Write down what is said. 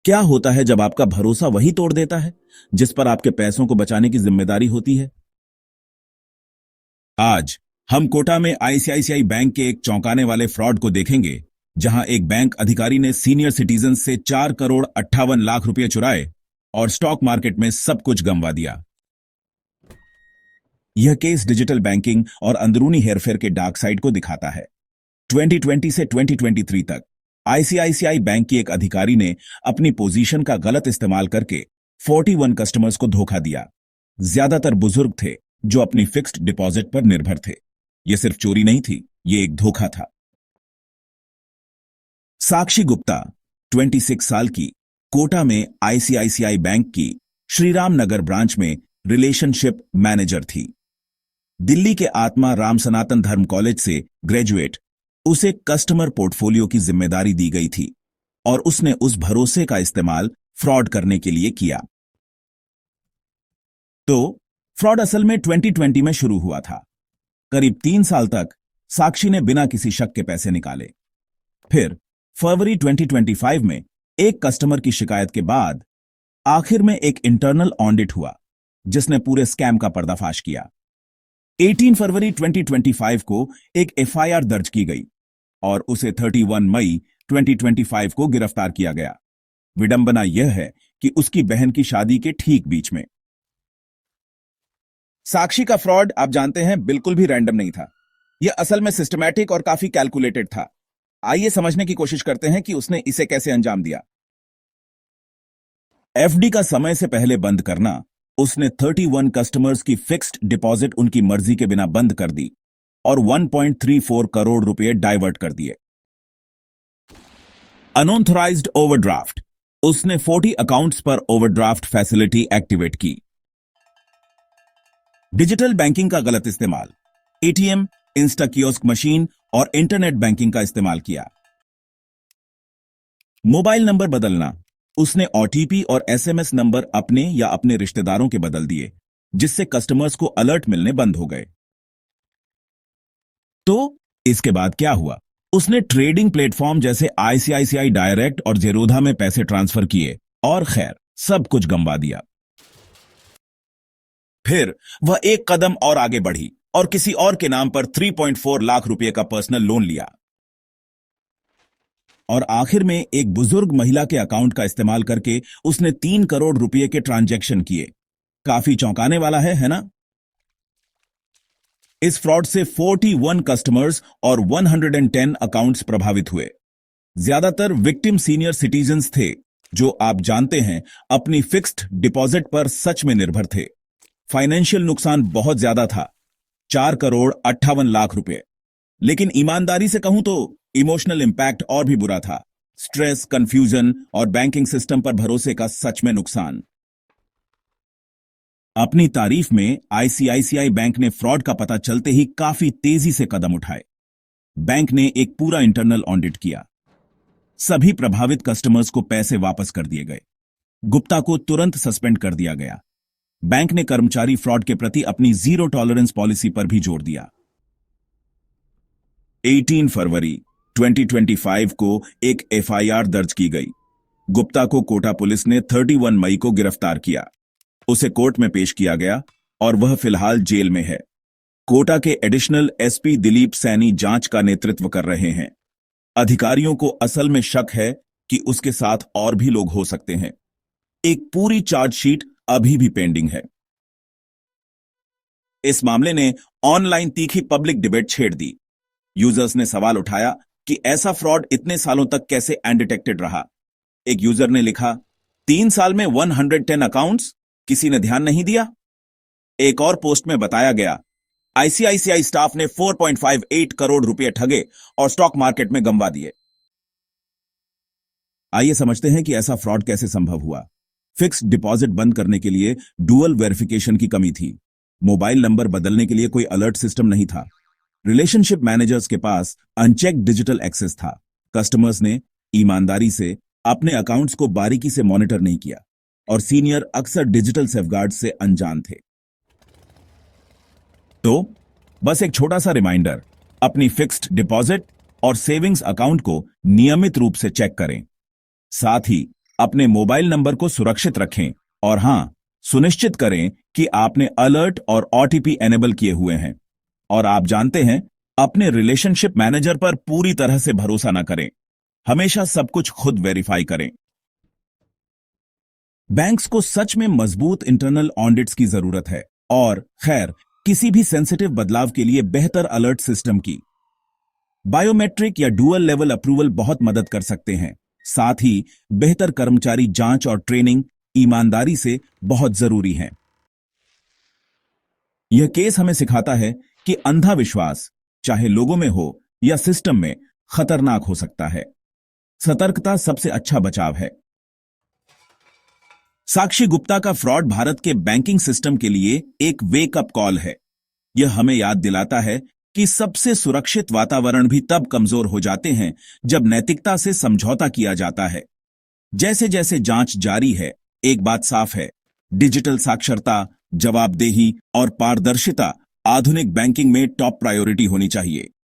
क्या होता है जब आपका भरोसा वही तोड़ देता है जिस पर आपके पैसों को बचाने की जिम्मेदारी होती है? आज हम कोटा में आईसीआईसीआई बैंक के एक चौंकाने वाले फ्रॉड को देखेंगे, जहां एक बैंक अधिकारी ने सीनियर सिटीजन से 4 करोड़ 58 लाख रुपए चुराए और स्टॉक मार्केट में सब कुछ गंवा दिया। यह केस डिजिटल बैंकिंग और अंदरूनी हेरफेर के डार्क साइड को दिखाता है। 2020 से 2023 तक आईसीआईसीआई बैंक की एक अधिकारी ने अपनी पोजीशन का गलत इस्तेमाल करके 41 कस्टमर्स को धोखा दिया। ज्यादातर बुजुर्ग थे जो अपनी फिक्स्ड डिपॉजिट पर निर्भर थे। यह सिर्फ चोरी नहीं थी, यह एक धोखा था। साक्षी गुप्ता 26 साल की, कोटा में आईसीआईसीआई बैंक की श्रीराम नगर ब्रांच में रिलेशनशिप मैनेजर थी। दिल्ली के आत्मा राम सनातन धर्म कॉलेज से ग्रेजुएट, उसे कस्टमर पोर्टफोलियो की जिम्मेदारी दी गई थी और उसने उस भरोसे का इस्तेमाल फ्रॉड करने के लिए किया। तो फ्रॉड असल में 2020 में शुरू हुआ था। करीब 3 साल तक साक्षी ने बिना किसी शक के पैसे निकाले। फिर फरवरी 2025 में एक कस्टमर की शिकायत के बाद आखिर में एक इंटरनल ऑडिट हुआ जिसने पूरे स्कैम का पर्दाफाश किया। 18 फरवरी 2025 को एक एफआईआर दर्ज की गई और उसे 31 मई 2025 को गिरफ्तार किया गया। विडंबना यह है कि उसकी बहन की शादी के ठीक बीच में। साक्षी का फ्रॉड, आप जानते हैं, बिल्कुल भी रैंडम नहीं था। यह असल में सिस्टमैटिक और काफी कैलकुलेटेड था। आइए समझने की कोशिश करते हैं कि उसने इसे कैसे अंजाम दिया। एफडी का समय से पहले बंद करना, उसने 31 कस्टमर्स की फिक्स्ड डिपॉजिट उनकी मर्जी के बिना बंद कर दी और 1.34 करोड़ रुपए डाइवर्ट कर दिए। अनऑथराइज्ड ओवरड्राफ्ट, उसने 40 अकाउंट्स पर ओवरड्राफ्ट फैसिलिटी एक्टिवेट की। डिजिटल बैंकिंग का गलत इस्तेमाल, एटीएम, इंस्टा कियोस्क मशीन और इंटरनेट बैंकिंग का इस्तेमाल किया। मोबाइल नंबर बदलना, उसने ओटीपी और एसएमएस नंबर अपने या अपने रिश्तेदारों के बदल दिए, जिससे कस्टमर्स को अलर्ट मिलने बंद हो गए। तो इसके बाद क्या हुआ? उसने ट्रेडिंग प्लेटफॉर्म जैसे आईसीआईसीआई डायरेक्ट और जेरोधा में पैसे ट्रांसफर किए और खैर सब कुछ गंवा दिया। फिर वह एक कदम और आगे बढ़ी और किसी और के नाम पर 3.4 लाख रुपए का पर्सनल लोन लिया और आखिर में एक बुजुर्ग महिला के अकाउंट का इस्तेमाल करके उसने 3 करोड़ रुपए के ट्रांजैक्शन किए। काफी चौंकाने वाला है ना? इस फ्रॉड से 41 कस्टमर्स और 110 अकाउंट्स प्रभावित हुए। ज्यादातर विक्टिम सीनियर सिटीजन्स थे जो, आप जानते हैं, अपनी फिक्स्ड डिपॉजिट पर सच में निर्भर थे। फाइनेंशियल नुकसान बहुत ज्यादा था, 4 करोड़ 58 लाख रुपए। लेकिन ईमानदारी से कहूं तो इमोशनल इंपैक्ट और भी बुरा था। स्ट्रेस, कंफ्यूजन और बैंकिंग सिस्टम पर भरोसे का सच में नुकसान। अपनी तारीफ में आईसीआईसीआई बैंक ने फ्रॉड का पता चलते ही काफी तेजी से कदम उठाए। बैंक ने एक पूरा इंटरनल ऑडिट किया। सभी प्रभावित कस्टमर्स को पैसे वापस कर दिए गए। गुप्ता को तुरंत सस्पेंड कर दिया गया। बैंक ने कर्मचारी फ्रॉड के प्रति अपनी जीरो टॉलरेंस पॉलिसी पर भी जोर दिया। 18 फरवरी 2025 को एक एफआईआर दर्ज की गई। गुप्ता को कोटा पुलिस ने 31 मई को गिरफ्तार किया। उसे कोर्ट में पेश किया गया और वह फिलहाल जेल में है। कोटा के एडिशनल एसपी दिलीप सैनी जांच का नेतृत्व कर रहे हैं। अधिकारियों को असल में शक है कि उसके साथ और भी लोग हो सकते हैं। एक पूरी चार्जशीट अभी भी पेंडिंग है। इस मामले ने ऑनलाइन तीखी पब्लिक डिबेट छेड़ दी। यूजर्स ने सवाल उठाया कि ऐसा फ्रॉड इतने सालों तक कैसे अनडिटेक्टेड रहा। एक यूजर ने लिखा, 3 साल में 110 अकाउंट्स, किसी ने ध्यान नहीं दिया। एक और पोस्ट में बताया गया, आईसीआईसीआई स्टाफ ने 4.58 करोड़ रुपए ठगे और स्टॉक मार्केट में गंवा दिए। आइए समझते हैं कि ऐसा फ्रॉड कैसे संभव हुआ। फिक्स्ड डिपॉजिट बंद करने के लिए डुअल वेरिफिकेशन की कमी थी। मोबाइल नंबर बदलने के लिए कोई अलर्ट सिस्टम नहीं था। रिलेशनशिप मैनेजर्स के पास अनचेक्ड डिजिटल एक्सेस था। कस्टमर्स ने ईमानदारी से अपने अकाउंट्स को बारीकी से मॉनिटर नहीं किया और सीनियर अक्सर डिजिटल सेफगार्ड से अनजान थे। तो बस एक छोटा सा रिमाइंडर, अपनी फिक्स्ड डिपॉजिट और सेविंग्स अकाउंट को नियमित रूप से चेक करें। साथ ही अपने मोबाइल नंबर को सुरक्षित रखें और हां, सुनिश्चित करें कि आपने अलर्ट और ओटीपी एनेबल किए हुए हैं। और आप जानते हैं, अपने रिलेशनशिप मैनेजर पर पूरी तरह से भरोसा न करें। हमेशा सब कुछ खुद वेरीफाई करें। बैंक्स को सच में मजबूत इंटरनल ऑडिट्स की जरूरत है और खैर किसी भी सेंसिटिव बदलाव के लिए बेहतर अलर्ट सिस्टम की। बायोमेट्रिक या डुअल लेवल अप्रूवल बहुत मदद कर सकते हैं। साथ ही बेहतर कर्मचारी जांच और ट्रेनिंग ईमानदारी से बहुत जरूरी है। यह केस हमें सिखाता है कि अंधा विश्वास चाहे लोगों में हो या सिस्टम में खतरनाक हो सकता है। सतर्कता सबसे अच्छा बचाव है। साक्षी गुप्ता का फ्रॉड भारत के बैंकिंग सिस्टम के लिए एक वेकअप कॉल है। यह हमें याद दिलाता है कि सबसे सुरक्षित वातावरण भी तब कमजोर हो जाते हैं जब नैतिकता से समझौता किया जाता है। जैसे जैसे जांच जारी है, एक बात साफ है, डिजिटल साक्षरता, जवाबदेही और पारदर्शिता आधुनिक बैंकिंग में टॉप प्रायोरिटी होनी चाहिए।